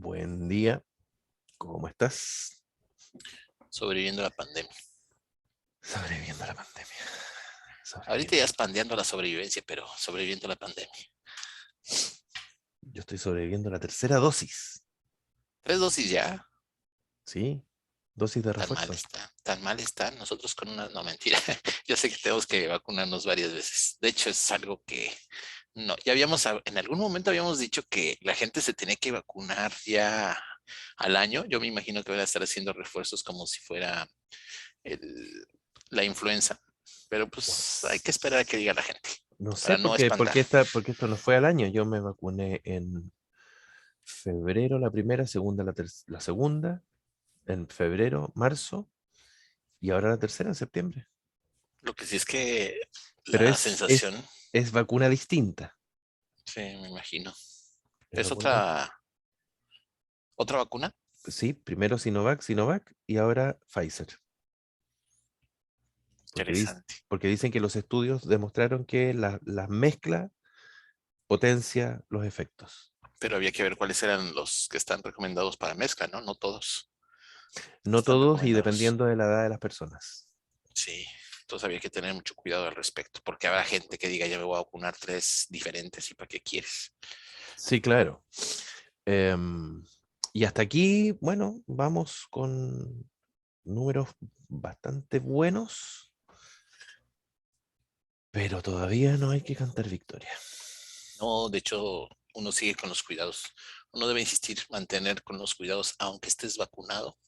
Buen día, ¿cómo estás? Sobreviviendo la pandemia. Sobreviviendo a la pandemia. Ahorita ya Sobreviviendo. expandiendo la sobrevivencia, pero sobreviviendo la pandemia. Yo estoy sobreviviendo a la tercera dosis, 3 dosis ya. ¿sí? Dosis de Tan mal refuerzo. está. Tan mal está. Nosotros con una... No, mentira. Yo sé que tenemos que vacunarnos varias veces. De hecho, es algo que... No, ya habíamos... En algún momento habíamos dicho que la gente se tenía que vacunar ya al año. Yo me imagino que van a estar haciendo refuerzos como si fuera el- la influenza. Pero pues hay que esperar a que diga la gente No sé para por no qué, espantar. porque esto no fue al año. Yo me vacuné en febrero la primera, segunda la segunda, en febrero, marzo, y ahora la tercera en septiembre. Lo que sí es que Pero la sensación... es vacuna distinta. Sí, me imagino. Es ¿Es vacuna, otra vacuna? sí, primero Sinovac y ahora Pfizer. Porque, Interesante. porque dicen que los estudios demostraron que la mezcla potencia los efectos. Pero había que ver cuáles eran los que están recomendados para mezcla, ¿no? No todos No están todos y recomendados. dependiendo de la edad de las personas. Sí, entonces había que tener mucho cuidado al respecto, porque habrá gente que diga, ya me voy a vacunar 3 diferentes y ¿para qué quieres? Sí, claro. Em, y hasta aquí, bueno, vamos con números bastante buenos, pero todavía no hay que cantar victoria. No, de hecho, uno sigue con los cuidados. Uno debe insistir, mantener con los cuidados, aunque estés vacunado,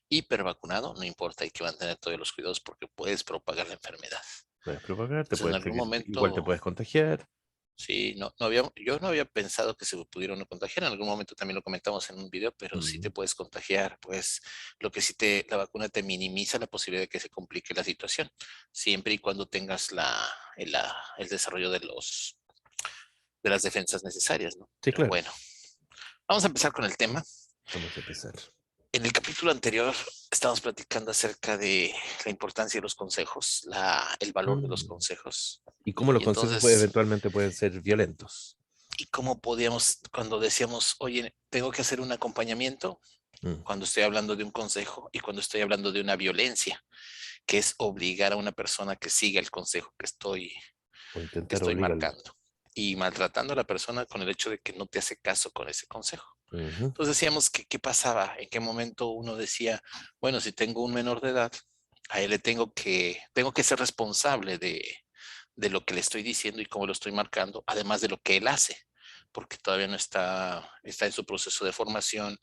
hipervacunado, no importa, hay que mantener todos los cuidados porque puedes propagar la enfermedad. Puedes propagar, Entonces, en algún igual te momento... puedes contagiar. Sí, yo no había pensado que se pudiera uno contagiar. En algún momento también lo comentamos en un video, pero sí te Mm, puedes contagiar. Pues lo que sí la vacuna te minimiza la posibilidad de que se complique la situación, siempre y cuando tengas el desarrollo de las defensas necesarias, ¿no? sí, Pero claro. bueno, vamos a empezar con el tema. Vamos a empezar. En el capítulo anterior estábamos platicando acerca de la importancia de los consejos, el valor de los Mm. consejos. Y cómo los Y consejos entonces, eventualmente pueden ser violentos. y cómo podíamos, cuando decíamos, oye, tengo que hacer un acompañamiento, Mm. cuando estoy hablando de un consejo y cuando estoy hablando de una violencia, que es obligar a una persona que siga el consejo O que intentar estoy obligarlo. marcando y maltratando a la persona con el hecho de que no te hace caso con ese consejo. Ujú. Entonces decíamos que qué pasaba, en qué momento uno decía, bueno, si tengo un menor de edad, a él tengo que ser responsable de lo que le estoy diciendo y cómo lo estoy marcando, además de lo que él hace, porque todavía no está en su proceso de formación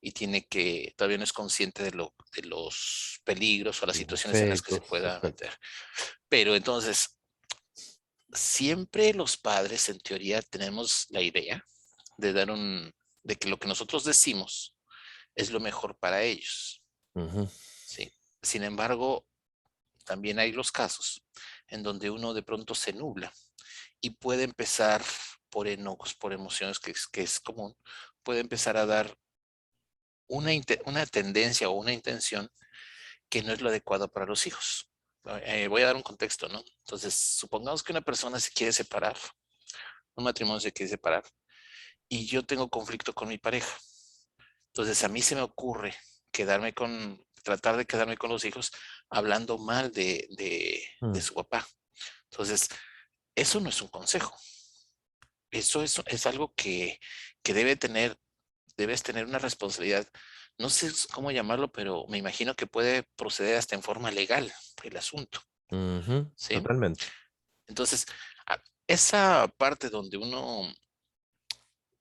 y todavía no es consciente de los peligros o las Los situaciones en las que se efectos, pueda exacto. meter. Pero entonces, siempre los padres, en teoría, tenemos la idea de de que lo que nosotros decimos es lo mejor para ellos, Ujú. ¿sí? Sin embargo, también hay los casos en donde uno de pronto se nubla y puede empezar por enojos, por emociones que es común, puede empezar a dar una tendencia o una intención que no es lo adecuado para los hijos. Voy a dar un contexto, ¿no? Entonces, supongamos que una persona se quiere separar, un matrimonio se quiere separar, y yo tengo conflicto con mi pareja. Entonces, a mí se me ocurre tratar de quedarme con los hijos hablando mal de Mm. su papá. Entonces, eso no es un consejo. Eso es algo que debes tener una responsabilidad. No sé cómo llamarlo, pero me imagino que puede proceder hasta en forma legal el asunto, Ujú. ¿sí? Totalmente. Entonces, esa parte donde uno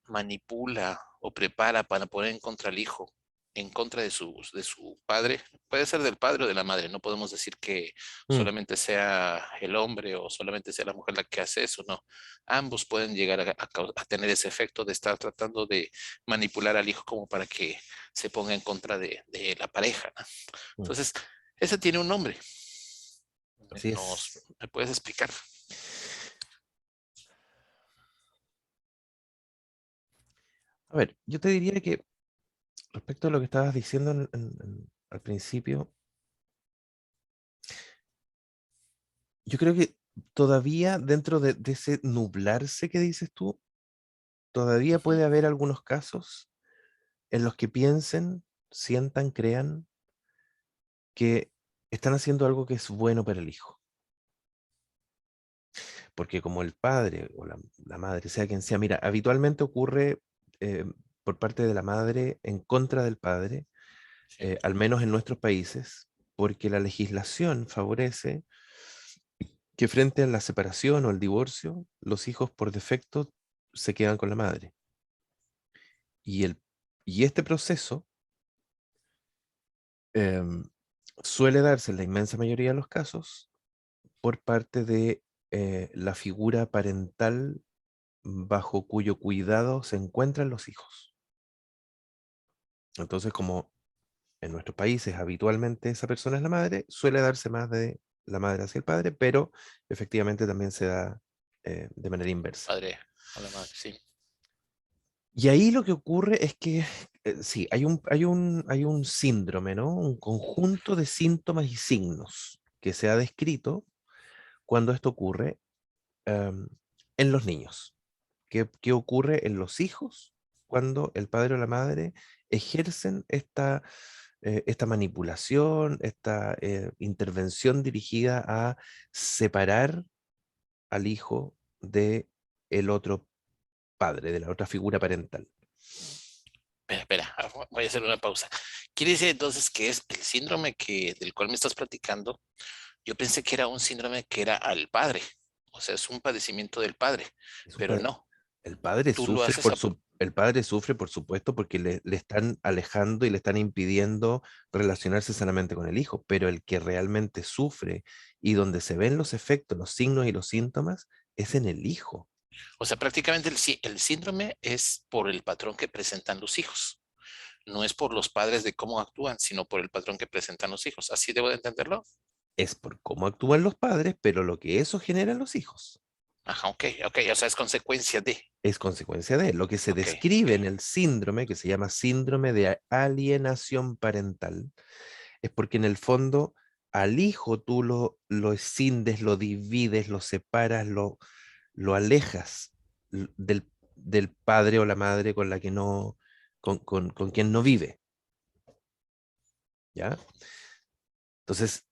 manipula o prepara para poner en contra al hijo, en contra de su padre, puede ser del padre o de la madre, no podemos decir que Mm. solamente sea el hombre o solamente sea la mujer la que hace eso, no. Ambos pueden llegar a tener ese efecto de estar tratando de manipular al hijo como para que se ponga en contra de la pareja, ¿no? Mm. Entonces, ese tiene un nombre. Así es. ¿Me puedes explicar? A ver, yo te diría que respecto a lo que estabas diciendo al principio, yo creo que todavía dentro de ese nublarse que dices tú, todavía Ujú. puede haber algunos casos en los que piensen, sientan, crean que están haciendo algo que es bueno para el hijo. Porque como el padre o la madre, sea quien sea, mira, habitualmente ocurre eh, por parte de la madre en contra del padre, Sí. al menos en nuestros países, porque la legislación favorece que frente a la separación o el divorcio, los hijos por defecto se quedan con la madre. Y, y este proceso em, suele darse en la inmensa mayoría de los casos por parte de la figura parental bajo cuyo cuidado se encuentran los hijos. Entonces, como en nuestros países habitualmente esa persona es la madre, suele darse más de la madre hacia el padre, pero efectivamente también se da de manera inversa. Padre o la madre, sí. Y ahí lo que ocurre es que, sí, hay un síndrome, ¿no? Un conjunto de síntomas y signos que se ha descrito cuando esto ocurre em, en los niños. ¿Qué ocurre en los hijos cuando el padre o la madre ejercen esta manipulación, esta intervención dirigida a separar al hijo de el otro padre, de la otra figura parental? Espera, voy a hacer una pausa. ¿Quiere decir entonces que es el síndrome del cual me estás platicando? Yo pensé que era un síndrome que era al padre, o sea, es un padecimiento del padre, Es un pero pa- no, el padre tú lo sufre haces el padre sufre, por supuesto, porque le están alejando y le están impidiendo relacionarse sanamente con el hijo, pero el que realmente sufre y donde se ven los efectos, los signos y los síntomas es en el hijo. o sea, prácticamente el síndrome es por el patrón que presentan los hijos. No es por los padres de cómo actúan, sino por el patrón que presentan los hijos. ¿Así debo de entenderlo? Es por cómo actúan los padres, pero lo que eso genera en los hijos Ajá, ok, ok, o sea, es consecuencia de. es consecuencia de lo que se Ok, ok. describe en el síndrome, que se llama síndrome de alienación parental, es porque en el fondo al hijo tú lo escindes, lo divides, lo separas, lo alejas del padre o la madre con la que no, con quien no vive, ¿ya? Entonces,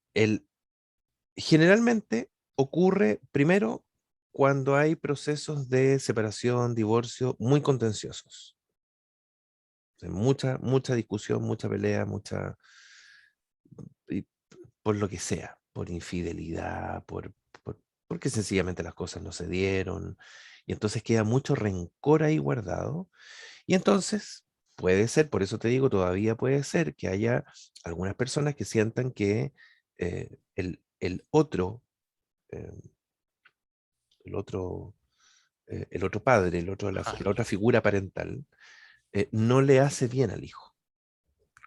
generalmente ocurre primero cuando hay procesos de separación, divorcio muy contenciosos. O sea, mucha discusión, mucha pelea, y por lo que sea, por infidelidad, porque sencillamente las cosas no se dieron, y entonces queda mucho rencor ahí guardado, y entonces puede ser, por eso te digo, todavía puede ser que haya algunas personas que sientan que el otro, eh, el otro, el otro padre, Ajá, la otra figura parental, no le hace bien al hijo.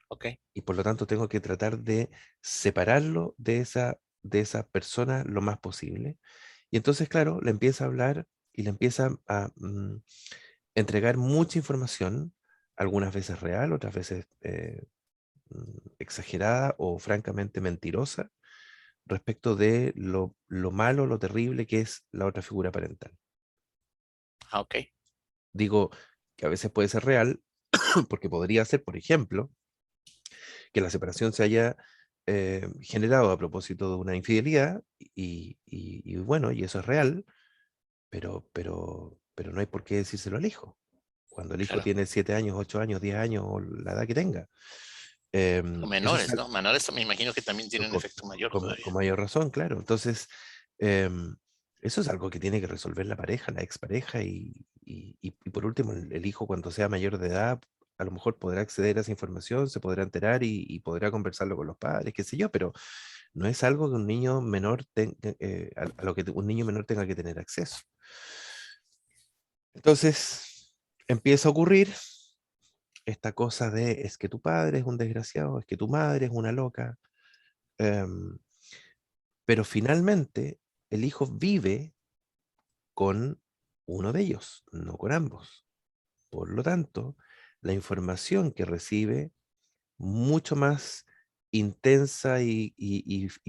ok. Y por lo tanto tengo que tratar de separarlo de esa persona lo más posible. Y entonces, claro, le empieza a hablar y le empieza a entregar mucha información, algunas veces real, otras veces exagerada o francamente mentirosa, respecto de lo malo, lo terrible que es la otra figura parental. Ah, ok. Digo que a veces puede ser real, porque podría ser, por ejemplo, que la separación se haya generado a propósito de una infidelidad y bueno, y eso es real, pero no hay por qué decírselo al hijo, cuando el hijo Claro. tiene 7 años, 8 años, 10 años o la edad que tenga. O Eso es menores, ¿no? Menores me imagino que también tienen un con, efecto mayor con todavía. mayor razón, claro. Entonces, em, eso es algo que tiene que resolver la pareja, la expareja y por último, el hijo cuando sea mayor de edad, a lo mejor podrá acceder a esa información, se podrá enterar y podrá conversarlo con los padres, qué sé yo, pero no es algo que un niño menor a lo que un niño menor tenga que tener acceso. Entonces, empieza a ocurrir esta cosa de es que tu padre es un desgraciado, es que tu madre es una loca, em, pero finalmente el hijo vive con uno de ellos, no con ambos. Por lo tanto, la información que recibe mucho más intensa y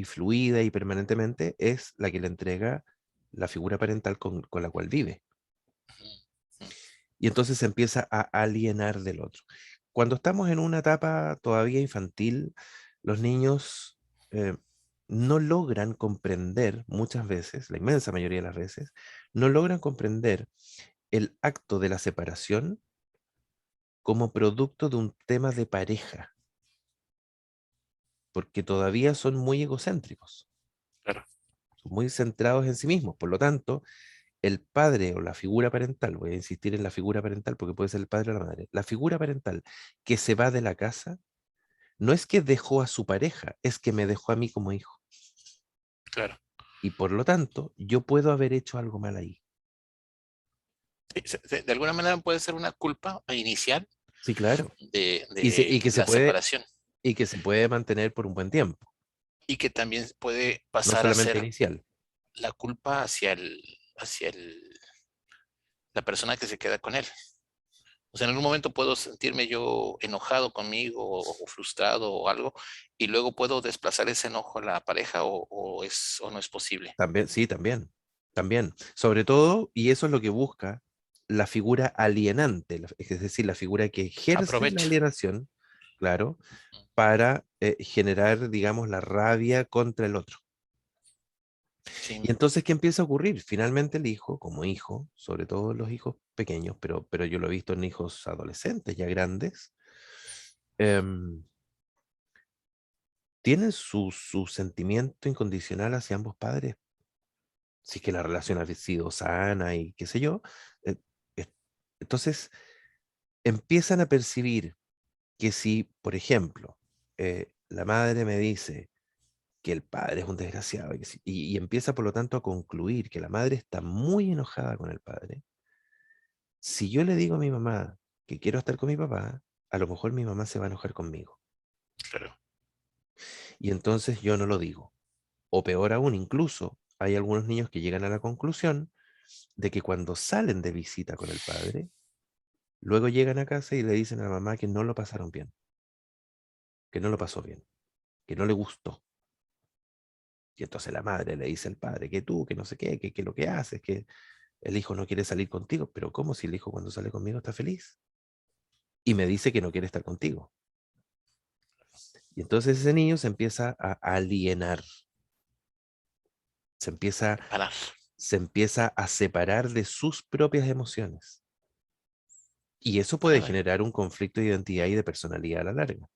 fluida y permanentemente es la que le entrega la figura parental con la cual vive. Ujú, ujú. Y entonces se empieza a alienar del otro. cuando estamos en una etapa todavía infantil, los niños eh, no logran comprender muchas veces, la inmensa mayoría de las veces, no logran comprender el acto de la separación como producto de un tema de pareja, porque todavía son muy egocéntricos, Claro, son muy centrados en sí mismos. Por lo tanto, el padre o la figura parental, voy a insistir en la figura parental porque puede ser el padre o la madre, la figura parental que se va de la casa, no es que dejó a su pareja, es que me dejó a mí como hijo. claro. Y por lo tanto, yo puedo haber hecho algo mal ahí. Sí, de alguna manera puede ser una culpa inicial Sí, claro. de, Y, se- y de que se la puede, separación y que se puede mantener por un buen tiempo, y que también puede no pasar a solamente ser inicial. la culpa hacia la persona que se queda con él. O sea, en algún momento puedo sentirme yo enojado conmigo o frustrado o algo, y luego puedo desplazar ese enojo a la pareja o no es posible. También, sí, también, también. Sobre todo, y eso es lo que busca la figura alienante, es decir, la figura que ejerce la Aprovecha. alienación, claro, para generar, digamos, la rabia contra el otro. Sí, Y entonces, ¿qué empieza a ocurrir? Finalmente el hijo, como hijo, sobre todo los hijos pequeños, pero yo lo he visto en hijos adolescentes ya grandes, em, tienen su sentimiento incondicional hacia ambos padres, si es que la relación ha sido sana y qué sé yo. eh, es- entonces, empiezan a percibir que si, por ejemplo, la madre me dice que el padre es un desgraciado y empieza por lo tanto a concluir que la madre está muy enojada con el padre, si yo le digo a mi mamá que quiero estar con mi papá, a lo mejor mi mamá se va a enojar conmigo. claro. Y entonces yo no lo digo. O peor aún, incluso hay algunos niños que llegan a la conclusión de que cuando salen de visita con el padre, luego llegan a casa y le dicen a la mamá que no lo pasaron bien, que no lo pasó bien, que no le gustó. Y entonces la madre le dice al padre que tú, que no sé qué, que lo que haces, que el hijo no quiere salir contigo. Pero ¿cómo si el hijo cuando sale conmigo está feliz? Y me dice que no quiere estar contigo. Y entonces ese niño se empieza a alienar, se empieza, Separar. se empieza a separar de sus propias emociones. Y eso puede Claro. generar un conflicto de identidad y de personalidad a la larga.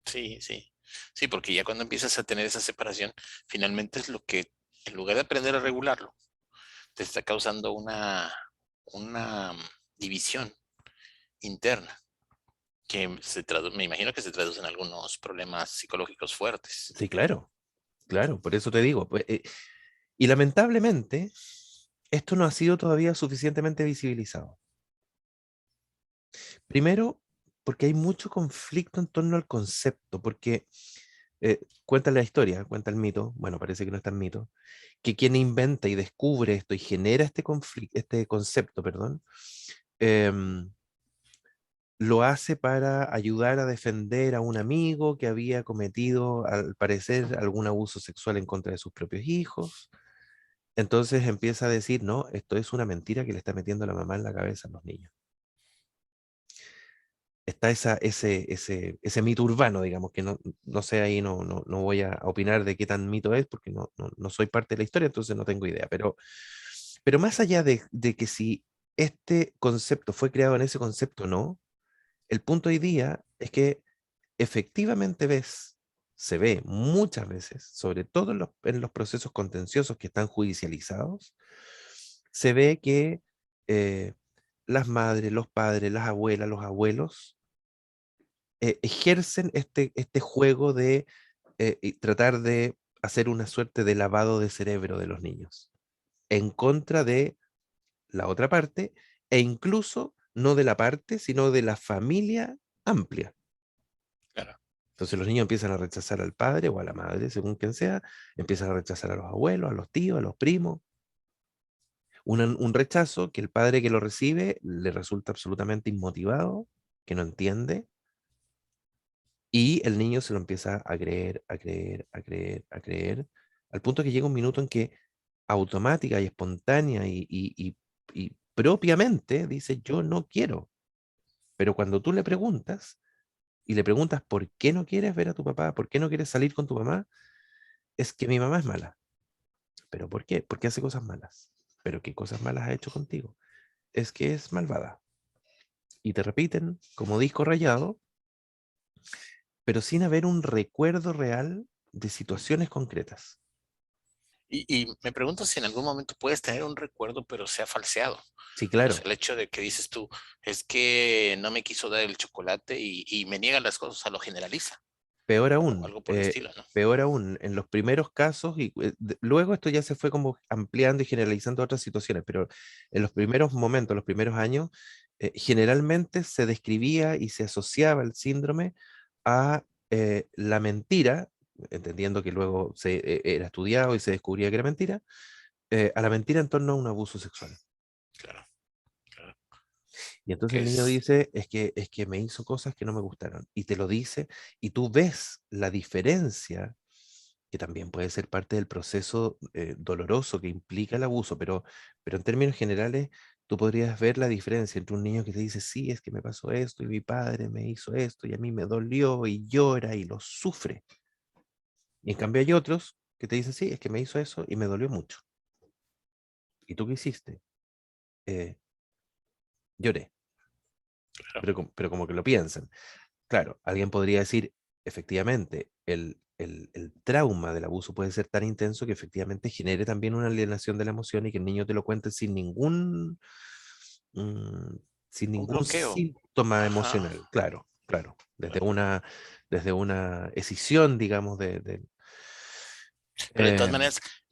Sí, sí. Sí, porque ya cuando empiezas a tener esa separación, finalmente es lo que, en lugar de aprender a regularlo, te está causando una división interna que me imagino que se traduce en algunos problemas psicológicos fuertes. Sí, claro, claro, por eso te digo. Y lamentablemente, esto no ha sido todavía suficientemente visibilizado. Primero, porque hay mucho conflicto en torno al concepto, porque cuenta la historia, cuenta el mito, bueno, parece que no es tan mito, que quien inventa y descubre esto y genera este conflicto, este concepto, perdón, em, lo hace para ayudar a defender a un amigo que había cometido, al parecer, algún abuso sexual en contra de sus propios hijos. Entonces empieza a decir, no, esto es una mentira que le está metiendo la mamá en la cabeza a los niños. Está ese mito urbano, digamos, que no sé, ahí no voy a opinar de qué tan mito es, porque no soy parte de la historia, entonces no tengo idea. Pero más allá de que si este concepto fue creado en ese concepto o no, el punto hoy día es que efectivamente se ve muchas veces, sobre todo en los procesos contenciosos que están judicializados, se ve que eh, las madres, los padres, las abuelas, los abuelos ejercen este juego de y tratar de hacer una suerte de lavado de cerebro de los niños, en contra de la otra parte, e incluso no de la parte, sino de la familia amplia. Claro, Entonces los niños empiezan a rechazar al padre o a la madre, según quien sea, empiezan a rechazar a los abuelos, a los tíos, a los primos. Un rechazo que el padre que lo recibe le resulta absolutamente inmotivado, que no entiende, y el niño se lo empieza a creer, a creer, a creer, a creer, al punto que llega un minuto en que automática y espontánea y propiamente dice, yo no quiero Pero cuando tú le preguntas y le preguntas por qué no quieres ver a tu papá, por qué no quieres salir con tu mamá, es que mi mamá es mala. ¿Pero por qué? Porque hace cosas malas. ¿Pero qué cosas malas ha hecho contigo? Es que es malvada. Y te repiten como disco rayado, pero sin haber un recuerdo real de situaciones concretas. Y me pregunto si en algún momento puedes tener un recuerdo, pero sea falseado. Sí, O sea, claro. el hecho de que dices tú, es que no me quiso dar el chocolate y me niegan las cosas, o sea, lo generaliza, o algo por el estilo, ¿no? Peor aún, en los primeros casos, y luego esto ya se fue como ampliando y generalizando a otras situaciones, pero en los primeros momentos, los primeros años, generalmente se describía y se asociaba el síndrome a la mentira, entendiendo que luego era estudiado y se descubría que era mentira, a la mentira en torno a un abuso sexual. Claro, claro. Y entonces Que el niño es dice, es que me hizo cosas que no me gustaron. Y te lo dice, y tú ves la diferencia, que también puede ser parte del proceso doloroso que implica el abuso, pero en términos generales, tú podrías ver la diferencia entre un niño que te dice, sí, es que me pasó esto, y mi padre me hizo esto, y a mí me dolió, y llora, y lo sufre. Y en cambio hay otros que te dicen, sí, es que me hizo eso, y me dolió mucho. ¿Y tú qué hiciste? "Eh, Lloré, claro, pero como que lo piensan. Claro, alguien podría decir, efectivamente, el trauma del abuso puede ser tan intenso que efectivamente genere también una alienación de la emoción y que el niño te lo cuente mm, sin un ningún bloqueo. síntoma Ajá. emocional. Claro, claro, Claro. desde una escisión, digamos, Pero eh,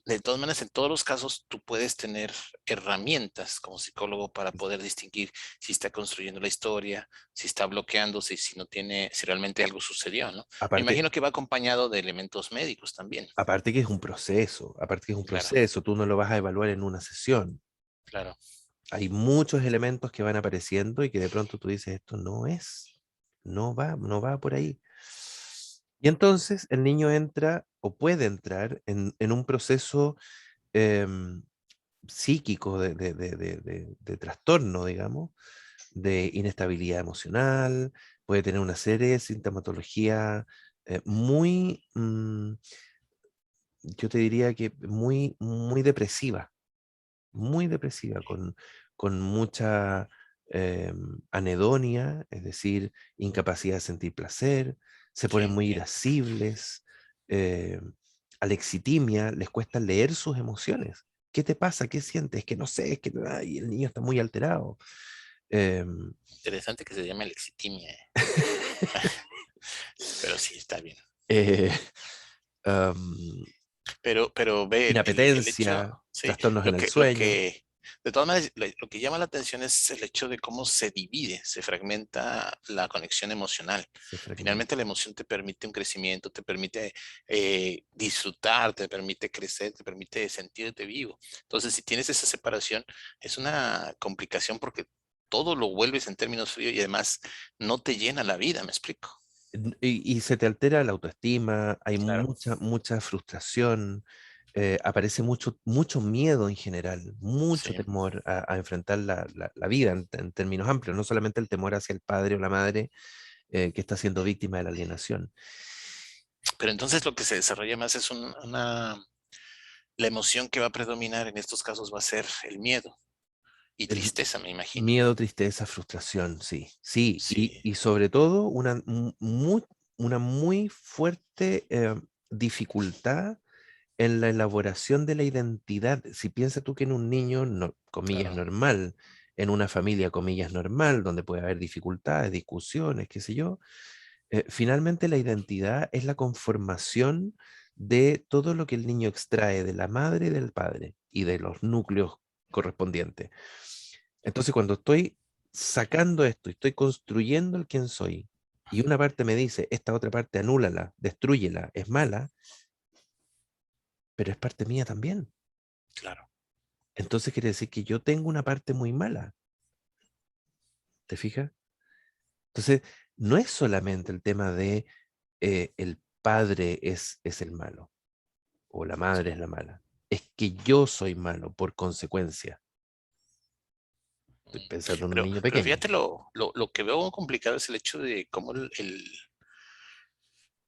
de todas maneras, en todos los casos, tú puedes tener herramientas como psicólogo para poder distinguir si está construyendo la historia, si está bloqueándose, si no tiene, si realmente algo sucedió, ¿no? Me aparte, imagino que va acompañado de elementos médicos también. aparte que es un proceso, aparte que es un Claro, proceso, tú no lo vas a evaluar en una sesión. claro, Hay muchos elementos que van apareciendo y que de pronto tú dices, esto no va por ahí. Y entonces el niño entra o puede entrar en un proceso em, psíquico de trastorno, digamos, de inestabilidad emocional, puede tener una serie de sintomatología muy, yo te diría que muy depresiva, con mucha anedonia, es decir, incapacidad de sentir placer, se ponen sí, muy sí. irascibles, eh, alexitimia, les cuesta leer sus emociones. ¿Qué te pasa? ¿Qué sientes? Que no sé, es que ay, el niño está muy alterado. Em, Interesante que se llame lexitimia, pero sí, está bien. eh, am, Pero ve el hecho, Inapetencia, sí, trastornos en el lo sueño, que, de todas maneras, lo que llama la atención es el hecho de cómo se divide, se fragmenta la conexión emocional. se fragmenta. Finalmente la emoción te permite un crecimiento, te permite disfrutar, te permite crecer, te permite sentirte vivo. Entonces, si tienes esa separación, es una complicación porque todo lo vuelves en términos fríos y además no te llena la vida, ¿me explico? Y se te altera la autoestima, hay Claro, mucha frustración, aparece mucho miedo en general, mucho sí. temor a enfrentar la vida en términos amplios, no solamente el temor hacia el padre o la madre que está siendo víctima de la alienación. Pero entonces lo que se desarrolla más es la emoción que va a predominar en estos casos va a ser el miedo y El tristeza, me imagino. miedo, tristeza, frustración, sí, sí, Sí, y sobre todo una muy fuerte dificultad en la elaboración de la identidad. Si piensas tú que en un niño, comillas, claro, normal, en una familia, comillas, normal, donde puede haber dificultades, discusiones, qué sé yo, finalmente la identidad es la conformación de todo lo que el niño extrae de la madre y del padre y de los núcleos correspondientes. Entonces, cuando estoy sacando esto y estoy construyendo el quién soy, y una parte me dice, esta otra parte anúlala, destrúyela, es mala, pero es parte mía también. claro. Entonces quiere decir que yo tengo una parte muy mala, ¿te fijas? Entonces, no es solamente el tema de el padre es el malo o la Sí. madre es la mala, es que yo soy malo por consecuencia. Estoy pensando en un Pero, niño pero pequeño. fíjate, lo que veo complicado es el hecho de cómo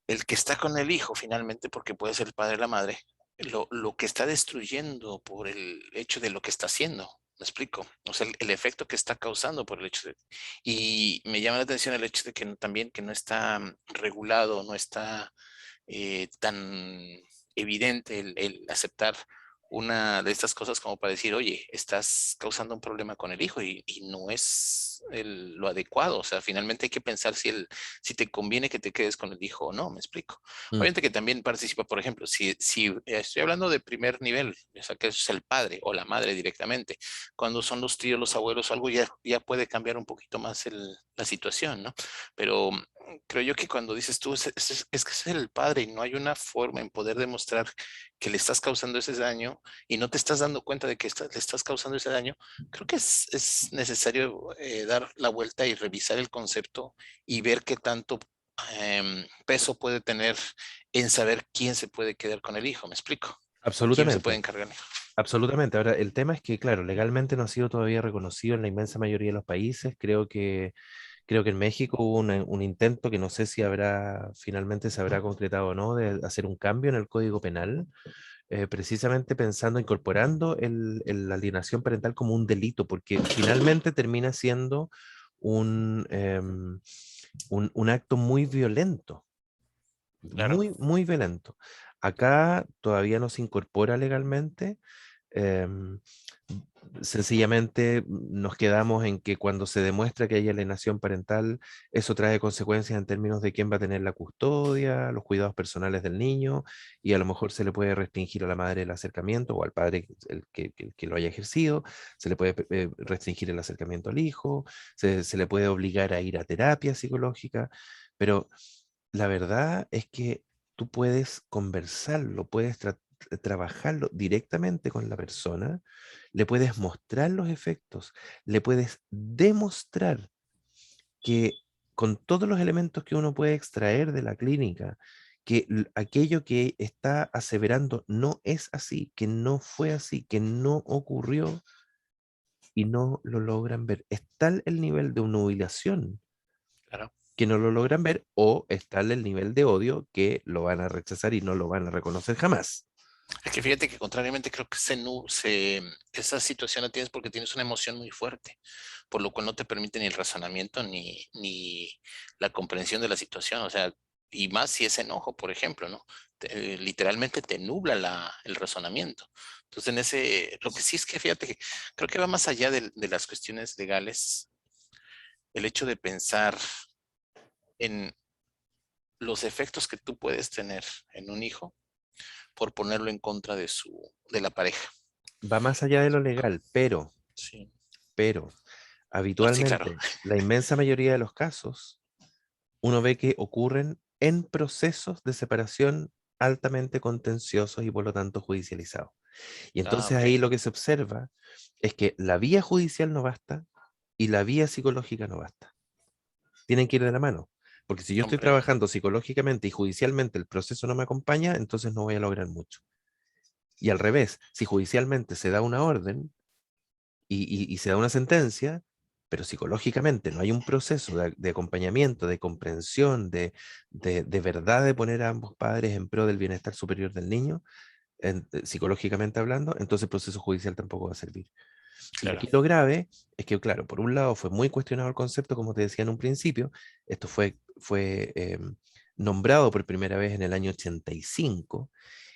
el que está con el hijo finalmente, porque puede ser el padre o la madre, lo que está destruyendo por el hecho de lo que está haciendo. ¿Me explico? O sea, el efecto que está causando por el hecho de... Y me llama la atención el hecho de que también que no está regulado, no está tan evidente el aceptar una de estas cosas como para decir, oye, estás causando un problema con el hijo y no es lo adecuado. O sea, finalmente hay que pensar si te conviene que te quedes con el hijo o no, me explico. Mm, Obviamente que también participa, por ejemplo, si estoy hablando de primer nivel, o sea, que es el padre o la madre directamente, cuando son los tíos, los abuelos, algo ya puede cambiar un poquito más la situación, ¿no? Pero creo yo que cuando dices tú, es que es el padre y no hay una forma en poder demostrar que le estás causando ese daño y no te estás dando cuenta de que le estás causando ese daño, creo que es necesario dar la vuelta y revisar el concepto y ver qué tanto peso puede tener en saber quién se puede quedar con el hijo, ¿me explico? O quién se puede absolutamente, encargar. absolutamente. Ahora, el tema es que, claro, legalmente no ha sido todavía reconocido en la inmensa mayoría de los países. Creo que en México hubo un intento que no sé si habrá, finalmente se habrá concretado o no, de hacer un cambio en el Código Penal, precisamente pensando, incorporando la alienación parental como un delito, porque finalmente termina siendo un, un acto muy violento, Claro. muy violento. Acá todavía no se incorpora legalmente. em, Sencillamente nos quedamos en que cuando se demuestra que hay alienación parental, eso trae consecuencias en términos de quién va a tener la custodia, los cuidados personales del niño, y a lo mejor se le puede restringir a la madre el acercamiento o al padre que lo haya ejercido, se le puede restringir el acercamiento al hijo, se le puede obligar a ir a terapia psicológica, pero la verdad es que tú puedes conversarlo, puedes trabajarlo directamente con la persona, le puedes mostrar los efectos, le puedes demostrar que con todos los elementos que uno puede extraer de la clínica, que aquello que está aseverando no es así, que no fue así, que no ocurrió y no lo logran ver. Es tal el nivel de humillación Claro. que no lo logran ver o es tal el nivel de odio que lo van a rechazar y no lo van a reconocer jamás. Es que fíjate que contrariamente creo que esa situación la tienes porque tienes una emoción muy fuerte, por lo cual no te permite ni el razonamiento ni la comprensión de la situación. O sea, y más si es enojo, por ejemplo, ¿no? Literalmente te nubla el razonamiento. Entonces, lo que sí es que fíjate que creo que va más allá de las cuestiones legales, el hecho de pensar en los efectos que tú puedes tener en un hijo por ponerlo en contra de la pareja. Va más allá de lo legal, Sí. pero No, sí, claro. habitualmente la inmensa mayoría de los casos uno ve que ocurren en procesos de separación altamente contenciosos y por lo tanto judicializados. Y Ah, entonces ok. ahí lo que se observa es que la vía judicial no basta y la vía psicológica no basta. Tienen que ir de la mano. Porque si yo estoy Comprendo. trabajando psicológicamente y judicialmente el proceso no me acompaña, entonces no voy a lograr mucho. Y al revés, si judicialmente se da una orden y se da una sentencia, pero psicológicamente no hay un proceso de acompañamiento, de comprensión, de verdad de poner a ambos padres en pro del bienestar superior del niño, psicológicamente hablando, entonces el proceso judicial tampoco va a servir. Y Claro. aquí lo grave es que, claro, por un lado fue muy cuestionado el concepto, como te decía en un principio, esto fue nombrado por primera vez en el año 85,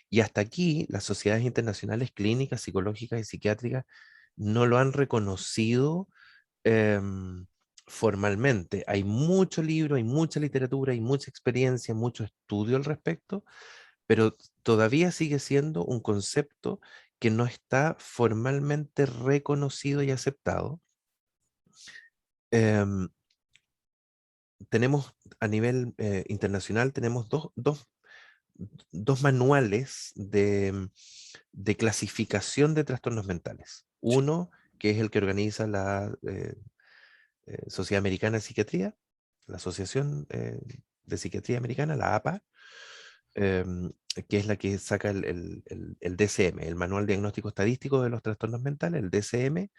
y hasta aquí las sociedades internacionales clínicas, psicológicas y psiquiátricas no lo han reconocido em, formalmente. Hay mucho libro, hay mucha literatura, hay mucha experiencia, mucho estudio al respecto, pero todavía sigue siendo un concepto que no está formalmente reconocido y aceptado. Em, Tenemos a nivel internacional, tenemos dos manuales de clasificación de trastornos mentales. Sí. Uno, que es el que organiza la Sociedad Americana de Psiquiatría, la Asociación de Psiquiatría Americana, la APA, em, que es la que saca el DCM, el Manual Diagnóstico Estadístico de los Trastornos Mentales, el DCM,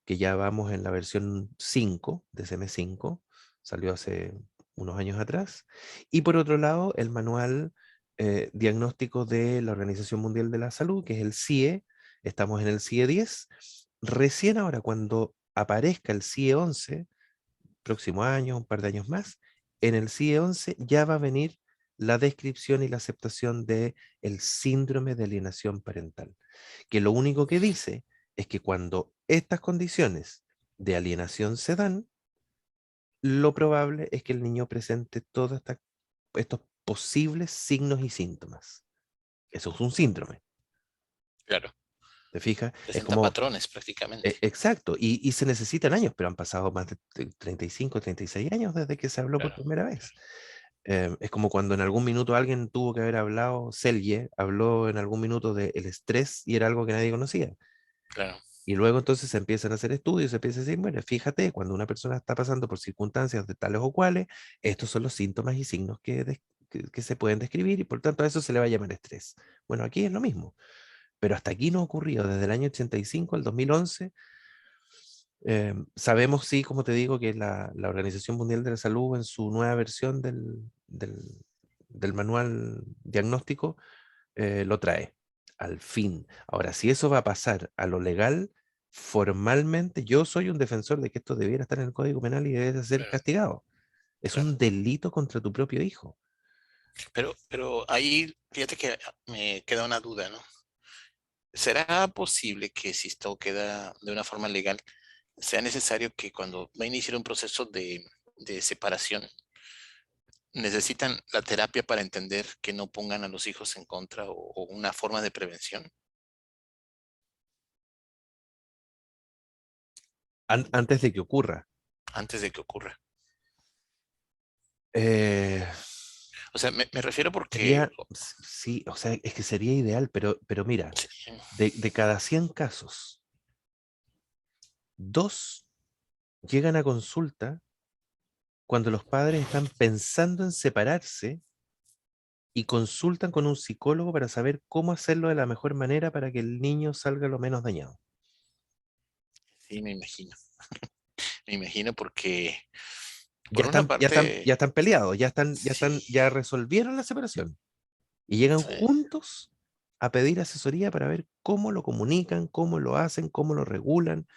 que ya vamos en la versión 5, DSM-5, salió hace unos años atrás. Y por otro lado, el manual diagnóstico de la Organización Mundial de la Salud, que es el CIE, estamos en el CIE 10. Recién ahora, cuando aparezca el CIE 11, próximo año, un par de años más, en el CIE 11 ya va a venir la descripción y la aceptación de el síndrome de alienación parental, que lo único que dice es que cuando estas condiciones de alienación se dan, lo probable es que el niño presente todos estos posibles signos y síntomas. Eso es un síndrome, Claro, ¿te fijas? Es presenta como, patrones prácticamente. exacto, y se necesitan años, pero han pasado más de 35, 36 años desde que se habló por Claro, primera vez. Es como cuando en algún minuto alguien tuvo que haber hablado, Selye habló en algún minuto del estrés y era algo que nadie conocía. claro. Y luego entonces se empiezan a hacer estudios, se empieza a decir, bueno, fíjate, cuando una persona está pasando por circunstancias de tales o cuales, estos son los síntomas y signos que se pueden describir y por tanto a eso se le va a llamar estrés. Bueno, aquí es lo mismo, pero hasta aquí no ocurrió, desde el año 85 al 2011. Sabemos, sí, como te digo, que la Organización Mundial de la Salud en su nueva versión del manual diagnóstico lo trae, al fin. Ahora, si eso va a pasar a lo legal, formalmente yo soy un defensor de que esto debiera estar en el Código Penal y debe ser Claro, castigado. Es claro. un delito contra tu propio hijo. Pero ahí, fíjate que me queda una duda, ¿no? ¿Será posible que si esto queda de una forma legal, sea necesario que cuando va a iniciar un proceso de separación, necesitan la terapia para entender que no pongan a los hijos en contra o una forma de prevención Antes de que ocurra. antes de que ocurra? Eh, O sea, me refiero porque sería, sí, o sea, es que sería ideal, pero mira, sí, de cada 100 casos, dos llegan a consulta cuando los padres están pensando en separarse y consultan con un psicólogo para saber cómo hacerlo de la mejor manera para que el niño salga lo menos dañado. sí, me imagino porque Ya por una están, ya están, ya parte, están peleados, sí, ya resolvieron la separación y llegan sí, juntos a pedir asesoría para ver cómo lo comunican, cómo lo hacen, cómo lo regulan,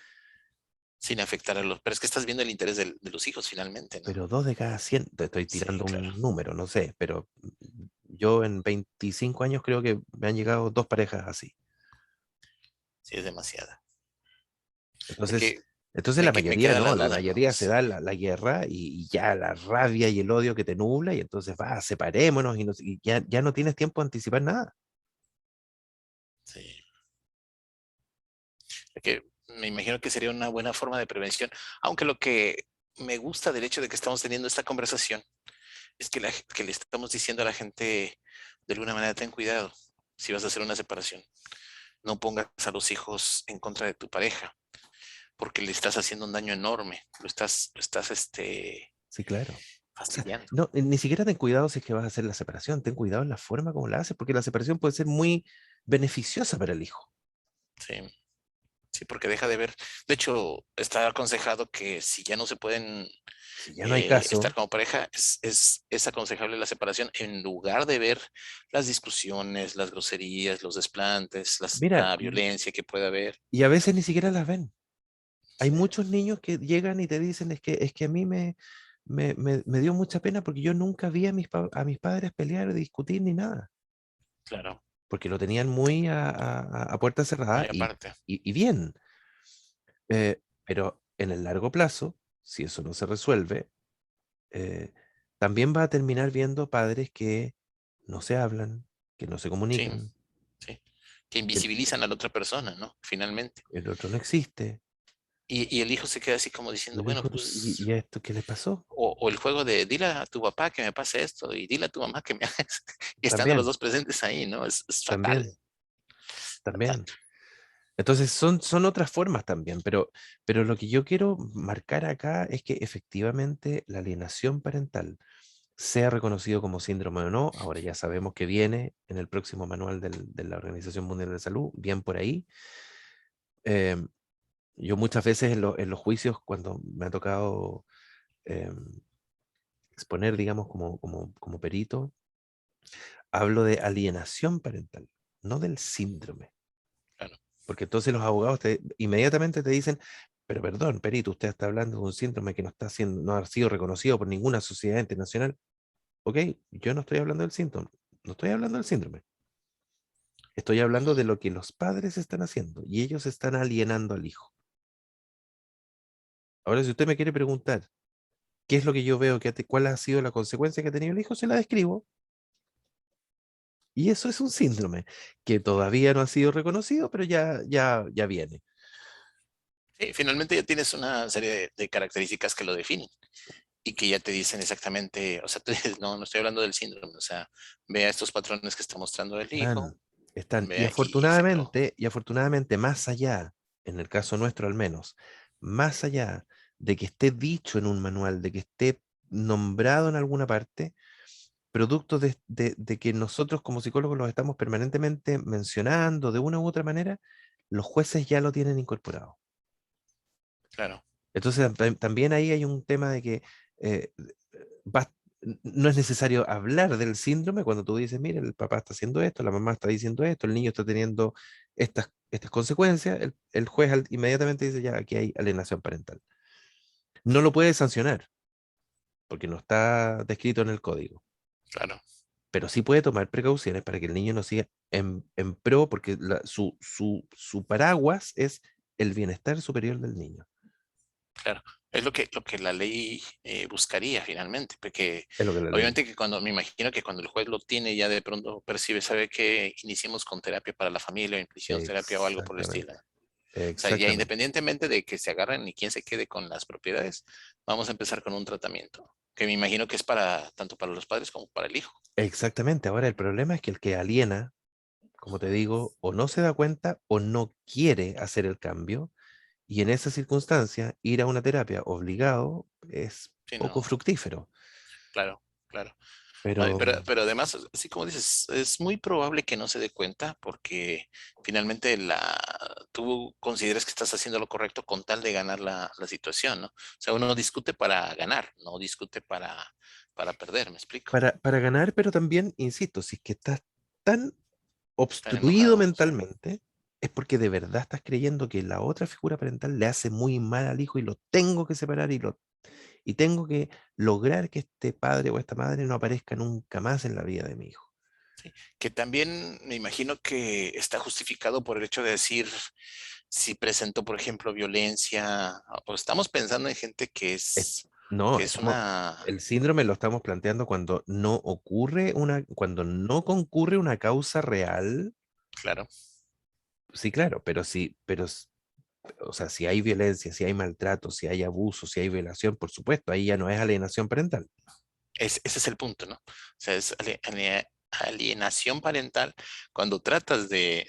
sin afectar a los, pero es que estás viendo el interés de los hijos finalmente, ¿no? pero dos de cada 100, te estoy Sí, tirando claro, un número, no sé, pero yo en 25 años creo que me han llegado dos parejas así. sí es demasiada. Es Entonces, que entonces la me mayoría queda la no, la duda, ¿no? mayoría se Sí, da la guerra y ya la rabia y el odio que te nubla y entonces va, separémonos y ya no tienes tiempo de anticipar nada. sí. Es que me imagino que sería una buena forma de prevención, aunque lo que me gusta del hecho de que estamos teniendo esta conversación es que, que le estamos diciendo a la gente de alguna manera, ten cuidado si vas a hacer una separación. No pongas a los hijos en contra de tu pareja, porque le estás haciendo un daño enorme, lo estás Sí, claro. O sea, fastidiando. no, ni siquiera ten cuidado si es que vas a hacer la separación, ten cuidado en la forma como la haces, porque la separación puede ser muy beneficiosa para el hijo. Sí, sí, porque deja de ver. De hecho, está aconsejado que si ya no se pueden Si ya no hay estar caso, como pareja, es aconsejable la separación en lugar de ver las discusiones, las groserías, los desplantes, mira, la violencia que puede haber. y a veces ni siquiera las ven. Hay Sí, muchos niños que llegan y te dicen, es que a mí me dio mucha pena porque yo nunca vi a mis padres pelear o discutir ni nada, claro, porque lo tenían muy a puerta cerrada muy aparte. y bien. Pero en el largo plazo, si eso no se resuelve, eh, también va a terminar viendo padres que no se hablan, que no se Sí, comunican, sí. Que que invisibilizan a la otra persona, ¿no? Finalmente. el otro no existe. Y el hijo se queda así como diciendo, El bueno, hijo, pues, ¿y a esto qué le pasó? o el juego de dile a tu papá que me pase esto y dile a tu mamá que me hagas, y estando los También, dos presentes ahí, ¿no? Es fatal, también, fatal. también. Entonces son otras formas también, pero lo que yo quiero marcar acá es que efectivamente la alienación parental sea reconocido como síndrome o no, ahora ya sabemos que viene en el próximo manual de la Organización Mundial de Salud, bien por ahí. eh, Yo muchas veces en los juicios, cuando me ha tocado em, exponer, digamos, como perito, hablo de alienación parental, no del síndrome. Claro. Porque entonces los abogados inmediatamente te dicen, pero perdón, perito, usted está hablando de un síndrome que no está siendo, no ha sido reconocido por ninguna sociedad internacional. Ok, yo no estoy hablando del síntoma, no estoy hablando del síndrome. Estoy hablando de lo que los padres están haciendo y ellos están alienando al hijo. Ahora, si usted me quiere preguntar qué es lo que yo veo, cuál ha sido la consecuencia que ha tenido el hijo, se la describo. Y eso es un síndrome que todavía no ha sido reconocido, pero ya viene. Sí, finalmente ya tienes una serie de características que lo definen y que ya te dicen exactamente, o sea, tú dices, no, no estoy hablando del síndrome, o sea, vea estos patrones que está mostrando el hijo, Están, están. vea y se acabó. Y afortunadamente, más allá, en el caso nuestro al menos, más allá de que esté dicho en un manual, de que esté nombrado en alguna parte, producto de que nosotros como psicólogos los estamos permanentemente mencionando de una u otra manera, los jueces ya lo tienen incorporado. Claro, Entonces, también ahí hay un tema de que eh, bas- no es necesario hablar del síndrome cuando tú dices, mire, el papá está haciendo esto, la mamá está diciendo esto, el niño está teniendo estas consecuencias, el juez inmediatamente dice, ya, aquí hay alienación parental. No lo puede sancionar porque no está descrito en el código, claro, pero sí puede tomar precauciones para que el niño no siga en pro, porque su paraguas es el bienestar superior del niño. claro. Es lo que la ley buscaría finalmente, porque Es lo que la ley. obviamente que cuando, me imagino que cuando el juez lo tiene ya de pronto percibe, sabe que iniciemos con terapia para la familia, o iniciemos terapia o algo por el estilo. Exactamente, O sea, ya exactamente. independientemente de que se agarren y quién se quede con las propiedades, vamos a empezar con un tratamiento, que me imagino que es para tanto para los padres como para el hijo. Exactamente. Ahora, el problema es que el que aliena, como te digo, o no se da cuenta o no quiere hacer el cambio, y en esa circunstancia, ir a una terapia obligado es Sí, poco no, fructífero. claro, claro. Ay, Pero pero además, así como dices, es muy probable que no se dé cuenta porque finalmente tú consideras que estás haciendo lo correcto con tal de ganar la situación, ¿no? O sea, uno discute para ganar, no discute para perder, ¿me explico? para ganar, pero también, insisto, si es que estás tan Tan obstruido enojado, sí. mentalmente, es porque de verdad estás creyendo que la otra figura parental le hace muy mal al hijo y lo tengo que separar y tengo que lograr que este padre o esta madre no aparezca nunca más en la vida de mi hijo. Sí, que también me imagino que está justificado por el hecho de decir si presentó, por ejemplo, violencia, o estamos pensando en gente Es- que no, es una, el síndrome lo estamos planteando cuando no ocurre cuando no concurre una causa real. claro, Sí, claro, pero sí, o sea, si hay violencia, si hay maltrato, si hay abuso, si hay violación, por supuesto, ahí ya no es alienación parental. ese es el punto, ¿no? O sea, es alienación parental cuando tratas de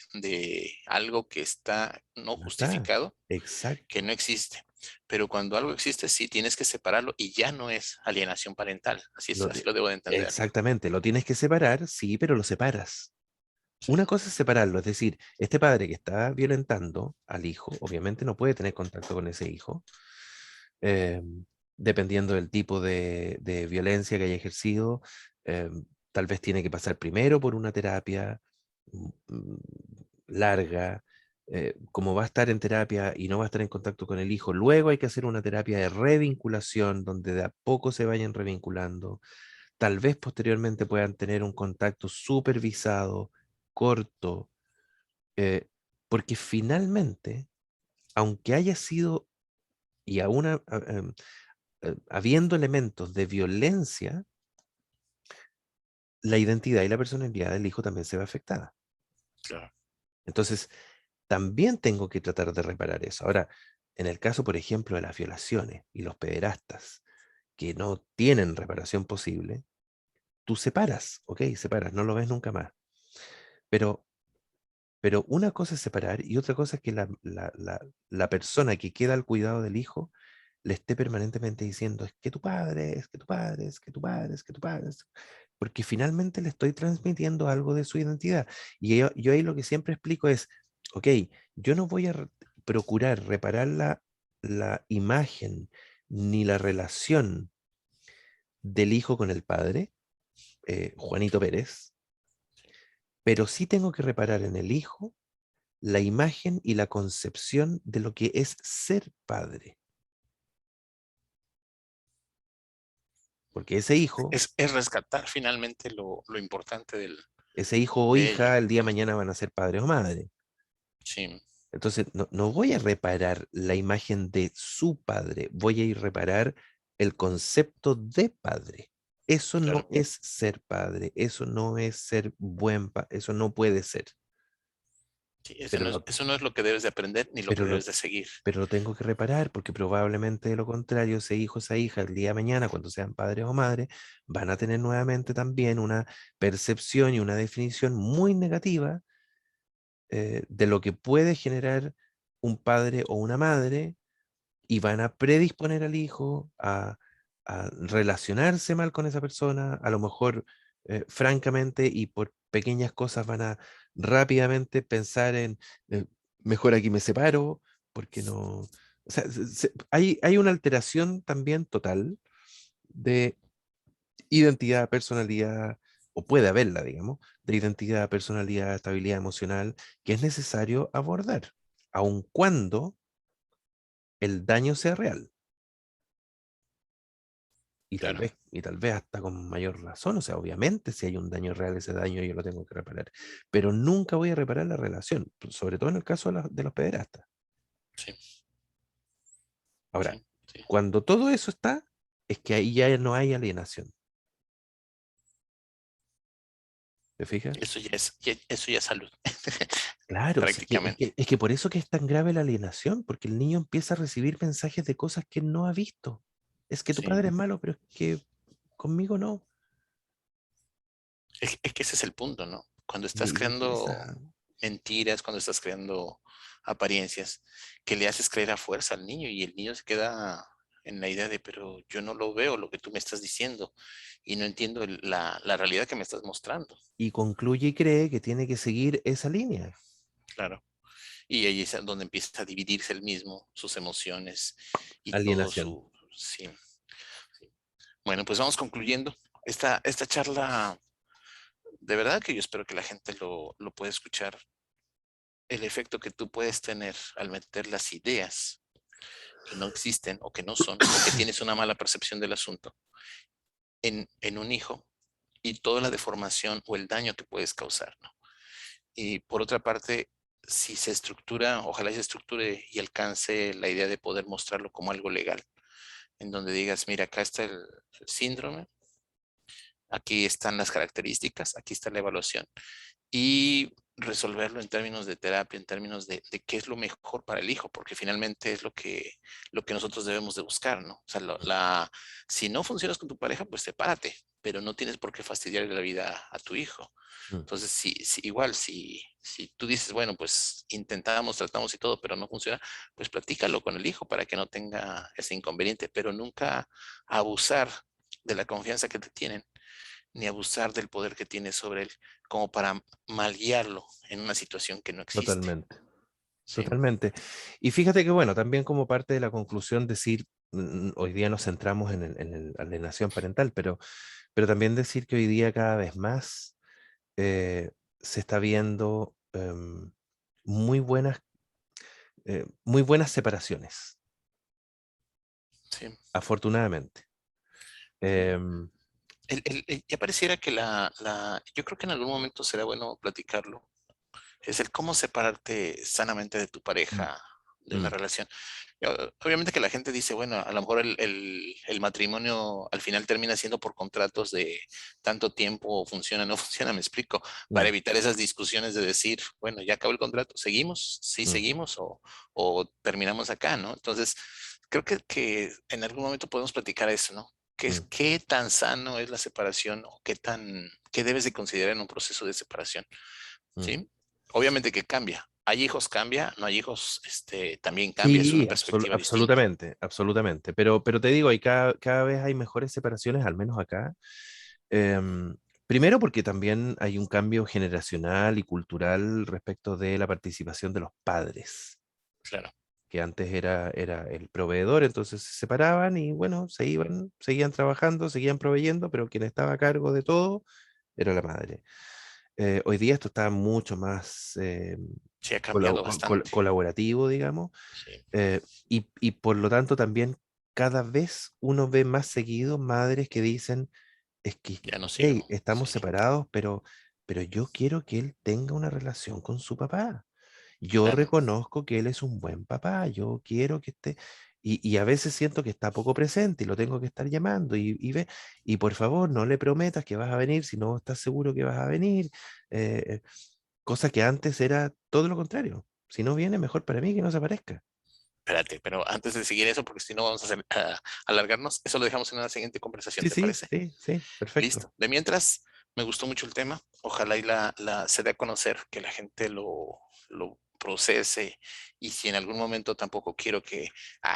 algo que está no No está. justificado, que Exacto. no existe. Pero cuando algo existe, sí tienes que separarlo y ya no es alienación parental. Así es, Lo así ti- lo debo de entender, ¿no? Exactamente, lo tienes que separar, sí, pero lo separas. Sí, Una cosa es separarlo, es decir, este padre que está violentando al hijo, obviamente no puede tener contacto con ese hijo, eh, dependiendo del tipo de violencia que haya ejercido, eh, tal vez tiene que pasar primero por una terapia mm, mm, larga. Como va a estar en terapia y no va a estar en contacto con el hijo, luego hay que hacer una terapia de revinculación donde de a poco se vayan revinculando. Tal vez posteriormente puedan tener un contacto supervisado, corto, eh, porque finalmente, aunque haya sido y aún habiendo elementos de violencia, la identidad y la personalidad del hijo también se ve afectada. claro. Entonces, también tengo que tratar de reparar eso. Ahora, en el caso, por ejemplo, de las violaciones y los pederastas que no tienen reparación posible, tú separas, ¿ok? Separas, no lo ves nunca más. Pero, pero una cosa es separar y otra cosa es que la persona que queda al cuidado del hijo le esté permanentemente diciendo, es que tu padre, es que tu padre, es que tu padre, es que tu padre, porque finalmente le estoy transmitiendo algo de su identidad. Y yo ahí lo que siempre explico es, ok, yo no voy a, procurar reparar la imagen ni la relación del hijo con el padre, Juanito Pérez, pero sí tengo que reparar en el hijo la imagen y la concepción de lo que es ser padre. Porque Es rescatar finalmente lo importante ese hijo o de ello. hija el día de mañana van a ser padres o madres. Sí, Entonces, no voy a reparar la imagen de su padre, voy a ir a reparar el concepto de padre. Eso no claro. es ser padre, eso no es ser buen padre, eso no puede ser. Sí, Pero lo, eso no es lo que debes de aprender ni lo que pero debes lo, de seguir. pero lo tengo que reparar porque probablemente de lo contrario, ese hijo, esa hija, el día de mañana, cuando sean padres o madres, van a tener nuevamente también una percepción y una definición muy negativa de lo que puede generar un padre o una madre y van a predisponer al hijo a relacionarse mal con esa persona, a lo mejor francamente y por pequeñas cosas van a rápidamente pensar en, eh, mejor aquí me separo, porque no... O sea, hay una alteración también total de identidad, personalidad, o puede haberla, digamos, de identidad, personalidad, estabilidad emocional, que es necesario abordar, aun cuando el daño sea real. Claro. Y tal vez hasta con mayor razón, o sea, obviamente si hay un daño real, ese daño yo lo tengo que reparar, pero nunca voy a reparar la relación, sobre todo en el caso de los pederastas. Sí, Ahora, sí, sí. cuando todo eso está, es que ahí ya no hay alienación, ¿te fijas? Eso ya es salud, Claro, sí, prácticamente. es que por eso que es tan grave la alienación, porque el niño empieza a recibir mensajes de cosas que no ha visto. Es que tu Sí. padre es malo, pero es que conmigo no. Es que ese es el punto, ¿no? Cuando estás Y creando empieza, mentiras, cuando estás creando apariencias, que le haces creer a fuerza al niño y el niño se queda en la idea de, pero yo no lo veo lo que tú me estás diciendo y no entiendo la realidad que me estás mostrando, y concluye y cree que tiene que seguir esa línea. claro. Y ahí es donde empieza a dividirse el mismo, sus emociones y todo Alienación. su... Sí, sí. Bueno, pues vamos concluyendo. Esta charla, de verdad que yo espero que la gente lo pueda escuchar. El efecto que tú puedes tener al meter las ideas que no existen o que no son, o que tienes una mala percepción del asunto en un hijo y toda la deformación o el daño que puedes causar, ¿no? Y por otra parte, si se estructura, ojalá se estructure y alcance la idea de poder mostrarlo como algo legal, en donde digas, mira, acá está el síndrome, aquí están las características, aquí está la evaluación, y resolverlo en términos de terapia, en términos de qué es lo mejor para el hijo, porque finalmente es lo que nosotros debemos de buscar, ¿no? O sea, si no funcionas con tu pareja, pues sepárate, pero no tienes por qué fastidiarle la vida a tu hijo. Mm, Entonces, igual, si tú dices, bueno, pues intentamos, tratamos y todo, pero no funciona, pues platícalo con el hijo para que no tenga ese inconveniente, pero nunca abusar de la confianza que te tienen ni abusar del poder que tienes sobre él, como para mal guiarlo en una situación que no existe. totalmente, Sí, totalmente. Y fíjate que, bueno, también como parte de la conclusión decir, hoy día nos centramos en el alienación parental, pero también decir que hoy día cada vez más se está viendo muy buenas separaciones, sí, afortunadamente. sí. Em, Ya pareciera que yo creo que en algún momento será bueno platicarlo. Es el cómo separarte sanamente de tu mm, pareja, de una mm, relación. Obviamente que la gente dice, bueno, a lo mejor el matrimonio al final termina siendo por contratos de tanto tiempo, funciona, no funciona, me explico, para mm, evitar esas discusiones de decir, bueno, ya acabó el contrato, ¿seguimos? ¿Sí mm, seguimos o terminamos acá, ¿no? Entonces, creo que en algún momento podemos platicar eso, ¿no? mm, ¿Qué tan sano es la separación o qué debes de considerar en un proceso de separación? mm. ¿Sí? Obviamente que cambia. Hay hijos, cambia, no hay hijos, también cambia, es una Sí, perspectiva distinta. absolutamente, absolutamente. Pero te digo, cada vez hay mejores separaciones, al menos acá. Em, Primero porque también hay un cambio generacional y cultural respecto de la participación de los padres. claro. que antes era el proveedor, entonces se separaban y bueno, se iban, seguían trabajando, seguían proveyendo, pero quien estaba a cargo de todo era la madre. Hoy día esto está mucho más Sí, ha cambiado bastante. colaborativo, digamos, Sí, eh, y por lo tanto también cada vez uno ve más seguido madres que dicen, es que, ya no ok, sigo. estamos Sí, separados, pero yo quiero que él tenga una relación con su papá. Yo claro. reconozco que él es un buen papá, yo quiero que esté, y a veces siento que está poco presente y lo tengo que estar llamando y por favor no le prometas que vas a venir si no estás seguro que vas a venir, eh, cosa que antes era todo lo contrario. Si no viene, mejor para mí que no se aparezca. Espérate, pero antes de seguir eso, porque si no vamos a alargarnos, eso lo dejamos en una siguiente conversación, Sí, ¿te sí, parece? sí, sí, perfecto. Listo. De mientras, me gustó mucho el tema. Ojalá y se dé a conocer, que la gente lo procese. Y si en algún momento tampoco quiero que,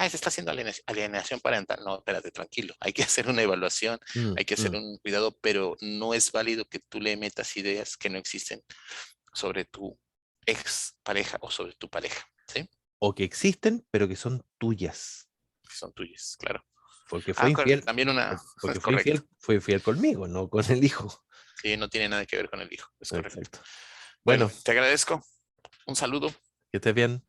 se está haciendo alienación parental. No, espérate, tranquilo. Hay que hacer una evaluación, Mm, hay que hacer mm. un cuidado, pero no es válido que tú le metas ideas que no existen sobre tu ex pareja o sobre tu pareja, ¿sí? O que existen, pero que son tuyas. Que son tuyas, claro. Porque fue infiel, También una, porque correcto. fue infiel conmigo, no con el hijo. Sí, no tiene nada que ver con el hijo, es correcto. Exacto. Bueno, Bueno, te agradezco. Un saludo. que estés bien.